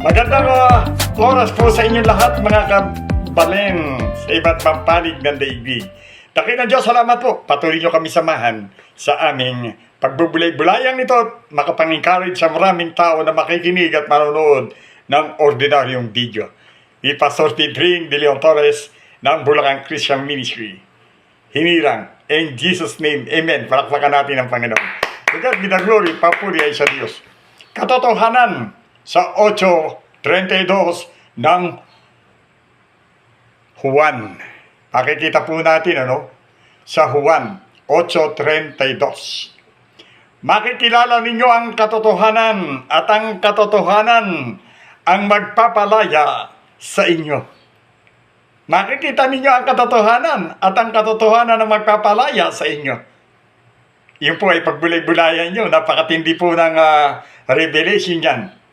Magandang oras po sa inyong lahat mga kabalen sa iba't ibang panig ng daigdig. Dakilang Diyos, salamat po. Patuloy nyo kami samahan sa aming pagbubulay-bulayang nito at makapang-encourage sa maraming tao na makikinig at manonood ng ordinaryong video. Ni Pastor Tidring de Leon Torres ng Bulacan Christian Ministry. Hinirang, in Jesus' name, Amen. Palakpakan natin ang Panginoon. To God be the glory, papuri ay sa Diyos. Katotohanan sa 8:32 ng Juan. Pakikita po natin sa Juan 8:32. Makikilala ninyo ang katotohanan at ang katotohanan ang magpapalaya sa inyo. Makikita ninyo ang katotohanan at ang katotohanan ang magpapalaya sa inyo. Yun po ay pagbulay-bulayan nyo. Napakatindi po ng revelation yan.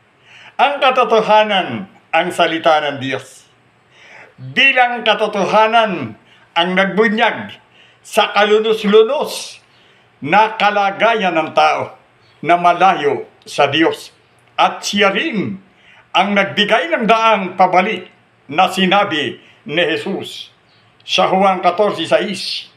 Ang katotohanan ang salita ng Diyos. Bilang katotohanan ang nagbunyag sa kalunos-lunos na kalagayan ng tao na malayo sa Diyos. At siya rin ang nagbigay ng daang pabalik na sinabi ni Jesus sa Juan 14:6.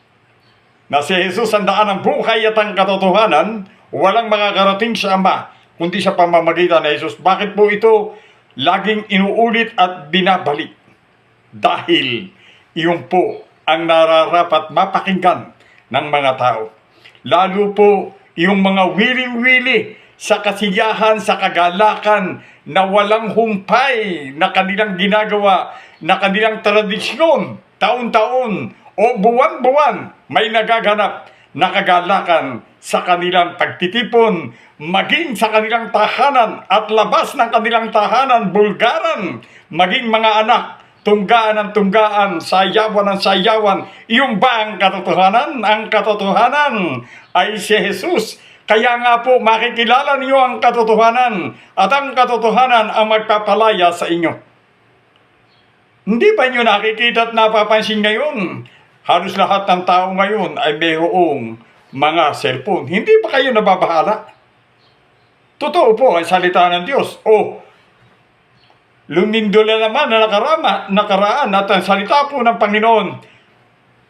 Na si Jesus ang daan ng buhay at ang katotohanan, walang makakarating sa Ama kundi sa pamamagitan ni Jesus. Bakit po ito laging inuulit at binabalik? Dahil iyon po ang nararapat mapakinggan ng mga tao. Lalo po yung mga wili-wili sa kasiyahan, sa kagalakan na walang humpay na kanilang ginagawa, na kanilang tradisyon, taon-taon o buwan-buwan may nagaganap na kagalakan sa kanilang pagtitipon, maging sa kanilang tahanan at labas ng kanilang tahanan, bulgaran, maging mga anak, tunggaan ng tunggaan, sayawan ng sayawan. Iyon ba ang katotohanan? Ang katotohanan ay si Jesus. Kaya nga po makikilala niyo ang katotohanan at ang katotohanan ang magpapalaya sa inyo. Hindi ba niyo nakikita at napapansin ngayon? Halos lahat ng tao ngayon ay mayroong mga cellphone. Hindi ba kayo nababahala? Totoo po ang salita ng Diyos. Lumindula naman na nakaraan at ang salita po ng Panginoon.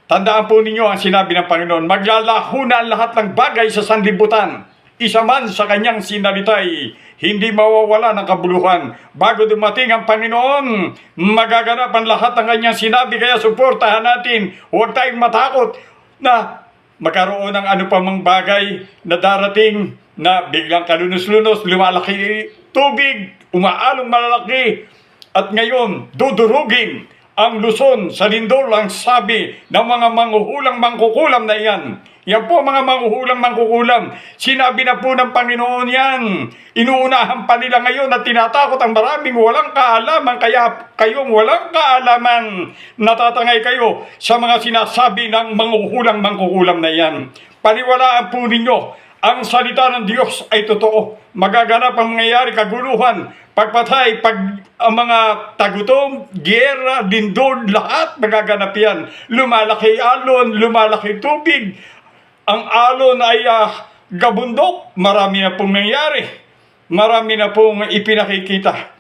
Tandaan po ninyo ang sinabi ng Panginoon, maglalaho na lahat ng bagay sa sanlibutan. Isa man sa kanyang sinalitay, hindi mawawala ng kabuluhan. Bago dumating ang Panginoon, magaganap ang lahat ng kanyang sinabi. Kaya suportahan natin, huwag tayong matakot na magkaroon ng ano pa mang bagay na darating na biglang kalunos-lunos, lumalaki tubig, umaalong malalaki, at ngayon dudurugin ang Luzon sa lindol, ang sabi ng mga manghuhulang mangkukulam na iyan. Yan po mga manghuhulang mangkukulam. Sinabi na po ng Panginoon yan. Inuunahan pa nila ngayon at tinatakot ang maraming walang kaalaman. Kaya kayong walang kaalaman, natatangay kayo sa mga sinasabi ng manghuhulang mangkukulam na yan. Paniwalaan po ninyo, ang salita ng Diyos ay totoo. Magaganap ang mangyayari, kaguluhan, pagpatay, ang mga tagutom, giyera, lindol, lahat magaganap yan. Lumalaki alon, lumalaki tubig. Ang alon ay gabundok. Marami na pong nangyari. Marami na pong ipinakikita.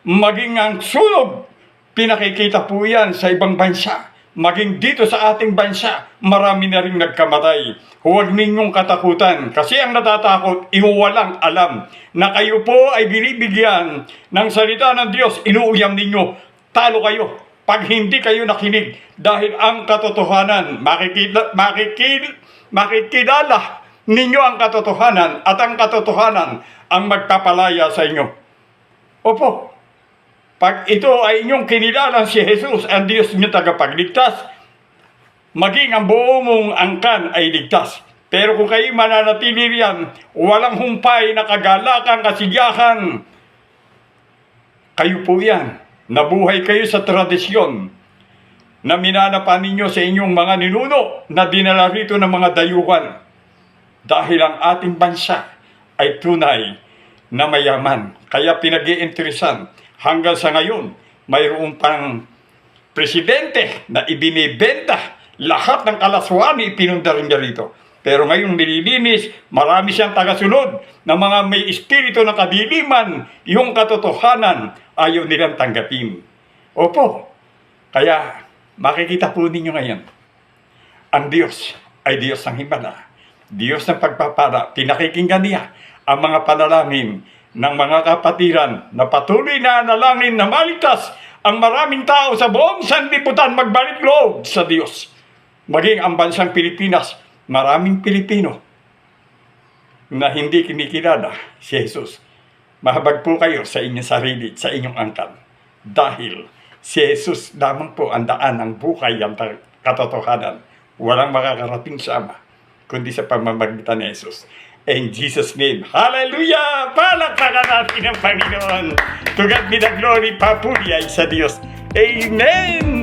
Maging ang sunog, pinakikita po yan sa ibang bansa. Maging dito sa ating bansa, marami na rin nagkamatay. Huwag ninyong katakutan kasi ang natatakot, walang alam na kayo po ay binibigyan ng salita ng Diyos, inuuyam ninyo, talo kayo pag hindi kayo nakinig dahil ang katotohanan, makikilala ninyo ang katotohanan at ang katotohanan ang magpapalaya sa inyo. Opo. Pag ito ay inyong kinilalang si Jesus, ang Diyos niyo tagapagligtas, maging ang buo mong angkan ay ligtas. Pero kung kayo mananatili riyan, walang humpay na kagalakan, kasiyahan, kayo po yan. Nabuhay kayo sa tradisyon na minanapan ninyo sa inyong mga ninuno na dinala rito ng mga dayuhan. Dahil ang ating bansa ay tunay na mayaman. Kaya pinag-iinteresan. Hanggang sa ngayon, mayroon pang presidente na ibinibenta. Lahat ng kalaswaan ipinunda rin niya rito. Pero ngayong nililinis, marami siyang tagasunod ng mga may espiritu ng kadiliman, yung katotohanan, ayaw nilang tanggapin. Opo, kaya makikita po ninyo ngayon, ang Diyos ay Diyos ng himala, Diyos ng pagpapala. Pinakikinggan niya ang mga panalangin ng mga kapatiran na patuloy na analangin na maligtas ang maraming tao sa buong sanlibutan magbalik loob sa Diyos. Maging ang bansang Pilipinas, maraming Pilipino na hindi kinikilala si Jesus. Mahabag po kayo sa inyong sarili, sa inyong angkan. Dahil si Jesus lamang po ang daan, ang buhay, ang katotohanan. Walang makakarating sa Ama, kundi sa pamamagitan ni Jesus. In Jesus' name, hallelujah! Palakpakan natin ang Panginoon. To God be the glory, papuri ay sa Diyos. Amen!